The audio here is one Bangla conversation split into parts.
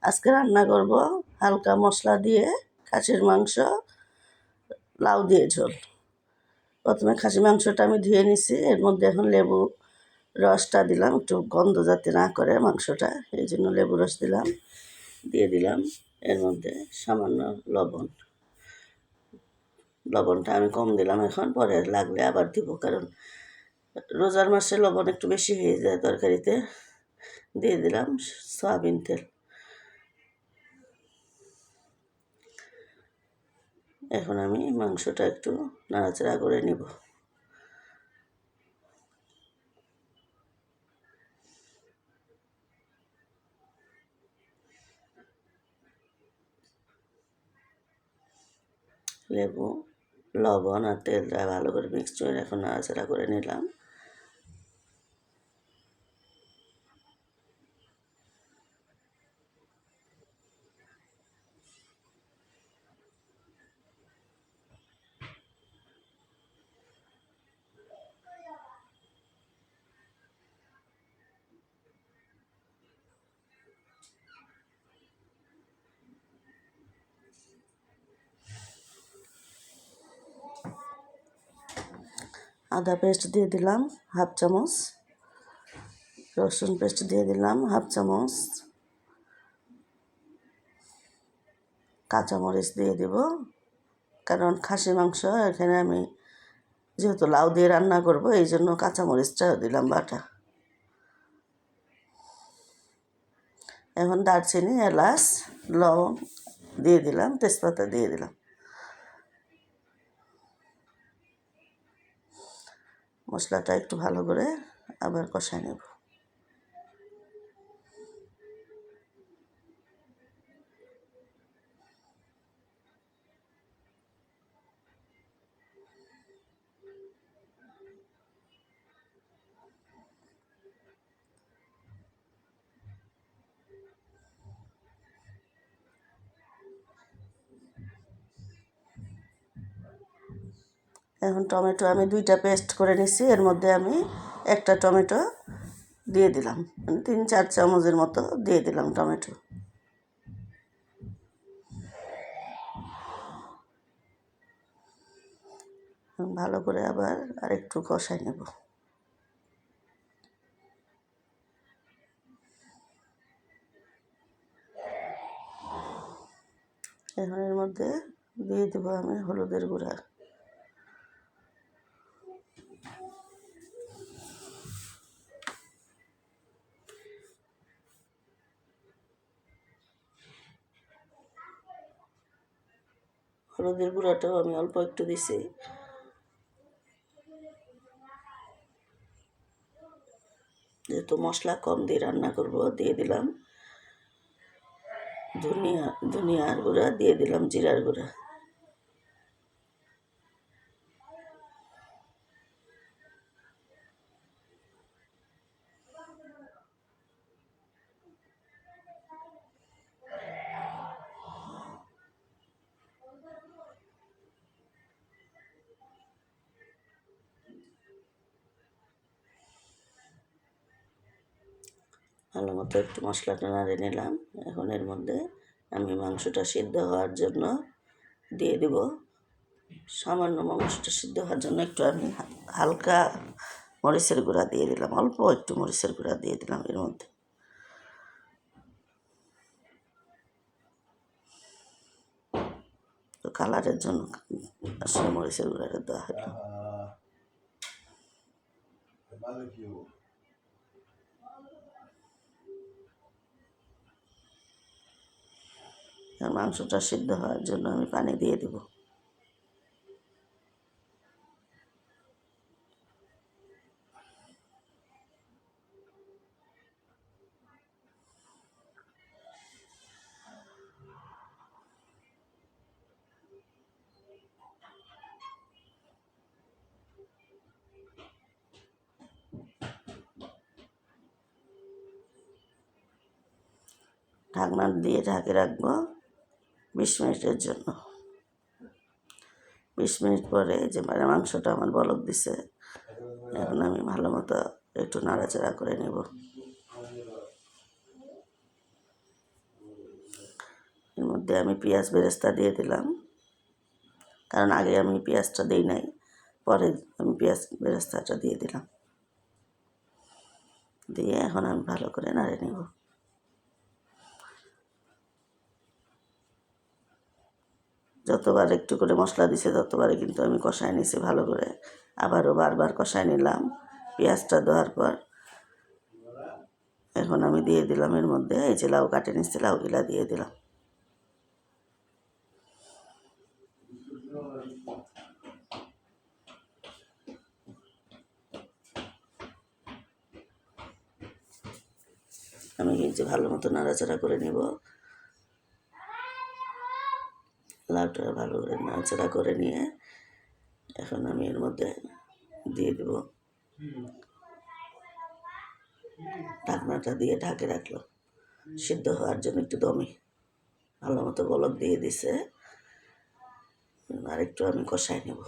আজকে রান্না করব হালকা মশলা দিয়ে খাসির মাংস, লাউ দিয়ে ঝোল। প্রথমে খাসি মাংসটা আমি ধুয়ে নিছি, এর মধ্যে এখন লেবু রসটা দিলাম, একটু গন্ধ যাতে না করে মাংসটা, এই জন্য লেবু রস দিলাম। দিয়ে দিলাম এর মধ্যে সামান্য লবণ। লবণটা আমি কম দিলাম, এখন পরে লাগলে আবার দিব, কারণ রোজার মাসে লবণ একটু বেশি হয়ে যায় তরকারিতে। দিয়ে দিলাম সয়াবিন তেল। এখন আমি মাংসটা একটু নাড়াচাড়া করে নিব। লেবু, লবণ আর তেলটা ভালো করে মিক্স করে এখন নাড়াচাড়া করে নিলাম। আদা পেস্ট দিয়ে দিলাম হাফ চামচ, রসুন পেস্ট দিয়ে দিলাম হাফ চামচ, কাঁচামরিচ দিয়ে দিব, কারণ খাসি মাংস এখানে আমি যেহেতু লাউ দিয়ে রান্না করব এই জন্য কাঁচামরিচটাও দিলাম বাটা। এখন দারচিনি, এলাচ, লবং দিয়ে দিলাম, তেজপাতা দিয়ে দিলাম। মশলাটা একটু ভালো করে আবার কষায় নেব। এখন টমেটো আমি 2টা পেস্ট করে নিছি, এর মধ্যে আমি একটা টমেটো দিয়ে দিলাম, মানে 3-4 চামচের মতো দিয়ে দিলাম টমেটো। ভালো করে আবার আরেকটু কষাই নেব। এখন এর মধ্যে দিয়ে দেবো আমি হলুদের গুঁড়া। হলুদের গুঁড়াটাও আমি অল্প একটু দিছি। যেহেতু মশলা কম দিয়ে রান্না করব, দিয়ে দিলাম ধনিয়ার গুঁড়া, দিয়ে দিলাম জিরার গুঁড়া। ভালো মতো একটু মশলাটা নাড়ে নিলাম। এখন এর মধ্যে আমি মাংসটা সিদ্ধ হওয়ার জন্য দিয়ে দেব, সামান্য মাংসটা সিদ্ধ হওয়ার জন্য একটু আমি হালকা মরিচের গুঁড়া দিয়ে দিলাম, অল্প একটু মরিচের গুঁড়া দিয়ে দিলাম এর মধ্যে। তো কালারের জন্য আসলে মরিচের গুঁড়াটা দেওয়া হলো। মাংসটা সিদ্ধ হওয়ার জন্য আমি পানি দিয়ে দেব। ঢাকনা দিয়ে ঢাকে রাখবো 20 মিনিটের জন্য। 20 মিনিট পরে যে মাংসটা আমার বলক দিছে, এখন আমি ভালো মতো একটু নাড়াচাড়া করে নেব। এর মধ্যে আমি পেঁয়াজ বেরেস্তা দিয়ে দিলাম, কারণ আগে আমি পেঁয়াজটা দিই নাই, পরে আমি পেঁয়াজ বেরেস্তাটা দিয়ে দিলাম। দিয়ে এখন আমি ভালো করে নাড়ে নেব। যতবার একটু করে মশলা দিছে ততবারই কিন্তু আমি কষায় নিছি ভালো করে, আবারও বারবার কষায় নিলাম। পেঁয়াজটা দেওয়ার পর এখন আমি দিয়ে দিলাম এর মধ্যে এই যে লাউ কাটে নিচ্ছি, লাউগুলা দিয়ে দিলাম। আমি কিন্তু ভালো মতো নাড়াচাড়া করে নেব। লাউটা ভালো করে নাড়াচাড়া করে নিয়ে এখন আমি এর মধ্যে দিয়ে দেব, ঢাকনাটা দিয়ে ঢাকে রাখলো সিদ্ধ হওয়ার জন্য একটু দমে। ভালো মতো বলক দিয়ে দিছে, আর একটু আমি কষাই নেব।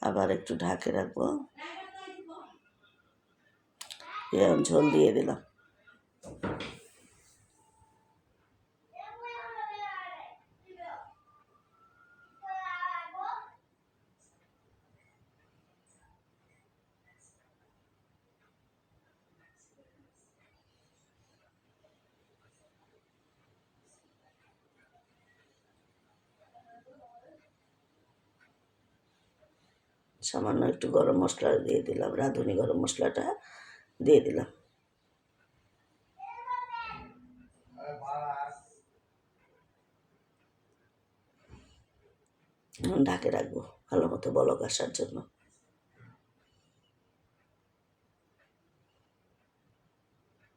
আবার একটু ঢাকে রাখবো, ঝোল দিয়ে দিলাম। সামান্য একটু গরম মশলা দিয়ে দিলাম, রাঁধুনি গরম মশলাটা দিয়ে দিলাম। ঢাকে রাখবো ভালো মতো বলক আসার জন্য।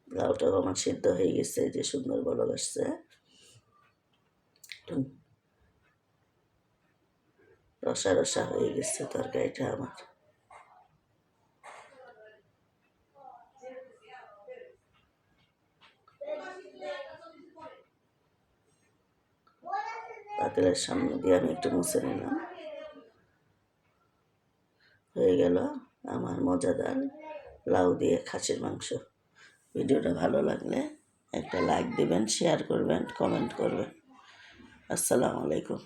লাউটাও আমার সিদ্ধ হয়ে গেছে, যে সুন্দর বলক আসছে। রসা রসা হয়ে গেছে তরকারিটা আমার। পাতিলের সামনে দিয়ে আমি একটু মুছে নিলাম। হয়ে গেল আমার মজাদার লাউ দিয়ে খাসির মাংস। ভিডিওটা ভালো লাগলে একটা লাইক দিবেন, শেয়ার করবেন, কমেন্ট করবেন। আসসালামু আলাইকুম।